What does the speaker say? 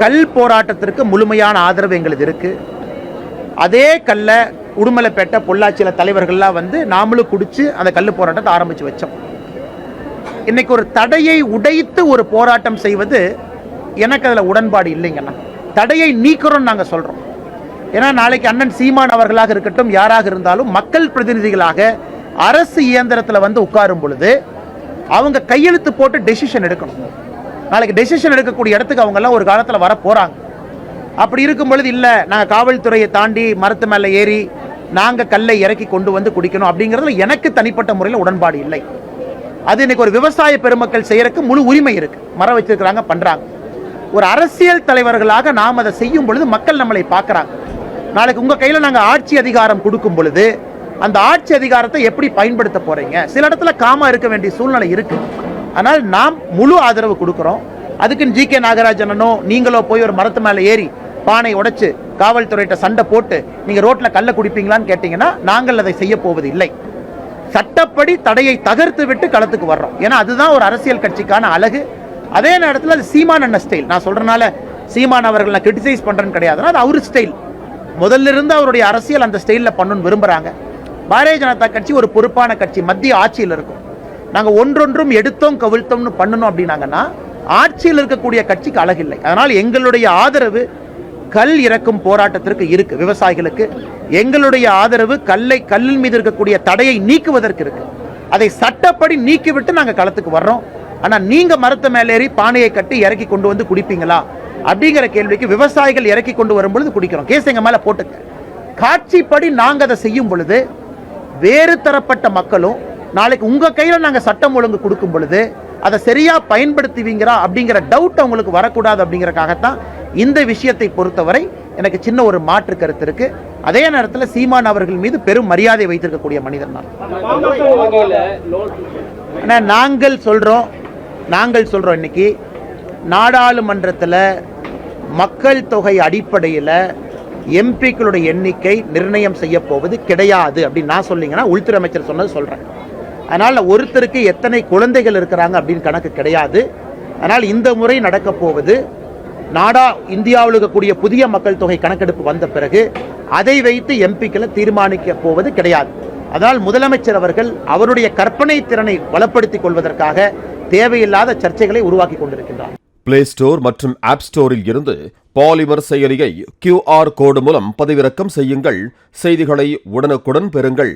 கல் போராட்டத்திற்கு முழுமையான ஆதரவு எங்களுக்கு இருக்கு. அதே கல்ல உடுமலைப்பேட்டை பொள்ளாச்சியில் தலைவர்கள்லாம் வந்து நாமளும் குடிச்சு அந்த கல் போராட்டத்தை ஆரம்பிச்சு வச்சோம். இன்னைக்கு ஒரு தடையை உடைத்து ஒரு போராட்டம் செய்வது எனக்கு அதில் உடன்பாடு இல்லைங்கண்ணா. தடையை நீக்கிறோம் நாங்கள் சொல்றோம். ஏன்னா நாளைக்கு அண்ணன் சீமான் அவர்களாக இருக்கட்டும், யாராக இருந்தாலும் மக்கள் பிரதிநிதிகளாக அரசு இயந்திரத்தில் வந்து உட்காரும் பொழுது அவங்க கையெழுத்து போட்டு டெசிஷன் எடுக்கணும். நாளைக்கு டெசிஷன் எடுக்கக்கூடிய இடத்துக்கு அவங்க எல்லாம் ஒரு காலத்தில் வர போறாங்க. அப்படி இருக்கும் பொழுது இல்லை நாங்கள் காவல்துறையை தாண்டி மரத்து மேலே ஏறி நாங்கள் கல்லை இறக்கி கொண்டு வந்து குடிக்கணும் அப்படிங்கிறதுல எனக்கு தனிப்பட்ட முறையில் உடன்பாடு இல்லை. அது இன்னைக்கு ஒரு விவசாய பெருமக்கள் செய்யறதுக்கு முழு உரிமை இருக்கு. மரம் வச்சிருக்கிறாங்க, பண்றாங்க. ஒரு அரசியல் தலைவர்களாக நாம் அதை செய்யும் பொழுது மக்கள் நம்மளை பார்க்கறாங்க. நாளைக்கு உங்க கையில நாங்கள் ஆட்சி அதிகாரம் கொடுக்கும் பொழுது அந்த ஆட்சி அதிகாரத்தை எப்படி பயன்படுத்த போறீங்க? சில இடத்துல காமா இருக்க வேண்டிய சூழ்நிலை இருக்கு. ஆனால் நாம் முழு ஆதரவு கொடுக்கிறோம். அதுக்கு ஜி.கே. நாகராஜனோ நீங்களோ போய் ஒரு மரத்து மேலே ஏறி பானை உடைச்சு காவல்துறையிட்ட சண்டை போட்டு நீங்க ரோட்ல கல்ல குடிப்பீங்களான்னு கேட்டீங்கன்னா நாங்கள் அதை செய்ய போவது இல்லை. சட்டப்படி தடையை தகர்த்து விட்டு களத்துக்கு வர்றோம். ஏன்னா அதுதான் ஒரு அரசியல் கட்சிக்கான அழகு. அதே நேரத்தில் அது சீமான் அண்ணன் ஸ்டைல். நான் சொல்றதுனால சீமான் அவர்கள் நான் கிரிட்டிசைஸ் பண்றேன்னு கிடையாது. அது அவர் ஸ்டைல். முதல்ல இருந்து அவருடைய அரசியல் அந்த ஸ்டைலில் பண்ணணும்னு விரும்புறாங்க. பாரதிய ஜனதா கட்சி ஒரு பொறுப்பான கட்சி, மத்திய ஆட்சியில் இருக்கும். நாங்கள் ஒன்றொன்றும் எடுத்தோம் கவிழ்த்தோம்னு பண்ணணும் அப்படின்னாங்கன்னா ஆட்சியில் இருக்கக்கூடிய கட்சிக்கு அழகில்லை. அதனால் எங்களுடைய ஆதரவு கல் இறக்கும் போராட்டத்திற்கு இருக்கு. விவசாயிகளுக்கு எங்களுடைய ஆதரவு கல்லின் மீது இருக்கக்கூடிய தடையை நீக்குவதற்கு இருக்கு. அதை சட்டப்படி நீக்கிவிட்டு நாங்கள் களத்துக்கு வர்றோம். ஆனால் நீங்க மரத்து மேலேறி பானையை கட்டி இறக்கி கொண்டு வந்து குடிப்பீங்களா அப்படிங்கிற கேள்விக்கு விவசாயிகள் இறக்கி கொண்டு வரும் பொழுது குடிக்கிறோம். கேஸ் எங்க மேல போட்டுக்க. காட்சிப்படி நாங்க அதை செய்யும் பொழுது வேறு தரப்பட்ட மக்களும் நாளைக்கு உங்க கையில நாங்க சட்டம் ஒழுங்கு கொடுக்கும் பொழுது அதை சரியா பயன்படுத்துவீங்களா அப்படிங்கிற டவுட் அவங்களுக்கு வரக்கூடாது அப்படிங்கறக்காகத்தான் இந்த விஷயத்தை பொறுத்தவரை எனக்கு சின்ன ஒரு மாற்று கருத்து இருக்கு. அதே நேரத்தில் சீமான் அவர்கள் மீது பெரும் மரியாதை வைத்திருக்கக்கூடிய மனிதன் தான். நாங்கள் சொல்றோம் இன்னைக்கு நாடாளுமன்றத்தில் மக்கள் தொகை அடிப்படையில் எம்பிக்களுடைய எண்ணிக்கை நிர்ணயம் செய்ய போவது கிடையாது அப்படின்னு நான் சொல்லிங்கன்னா உள்துறை அமைச்சர் சொன்னது சொல்றேன். அதனால் ஒருத்தருக்கு எத்தனை குழந்தைகள் இருக்கிறாங்க அப்படின்னு கணக்கு கிடையாது. அதனால் இந்த முறை நடக்க போவது இந்தியாவில் இருக்கக்கூடிய புதிய மக்கள் தொகை கணக்கெடுப்பு வந்த பிறகு அதை வைத்து எம்பிக்களை தீர்மானிக்க போவது கிடையாது. அதனால் முதலமைச்சர் அவர்கள் அவருடைய கற்பனை திறனை வளப்படுத்திக் கொள்வதற்காக தேவையில்லாத சர்ச்சைகளை உருவாக்கி கொண்டிருக்கின்றார். பிளே ஸ்டோர் மற்றும் ஆப் ஸ்டோரில் இருந்து பாலிமர் செயலியை QR கோடு மூலம் பதிவிறக்கம் செய்யுங்கள். செய்திகளை உடனுக்குடன் பெறுங்கள்.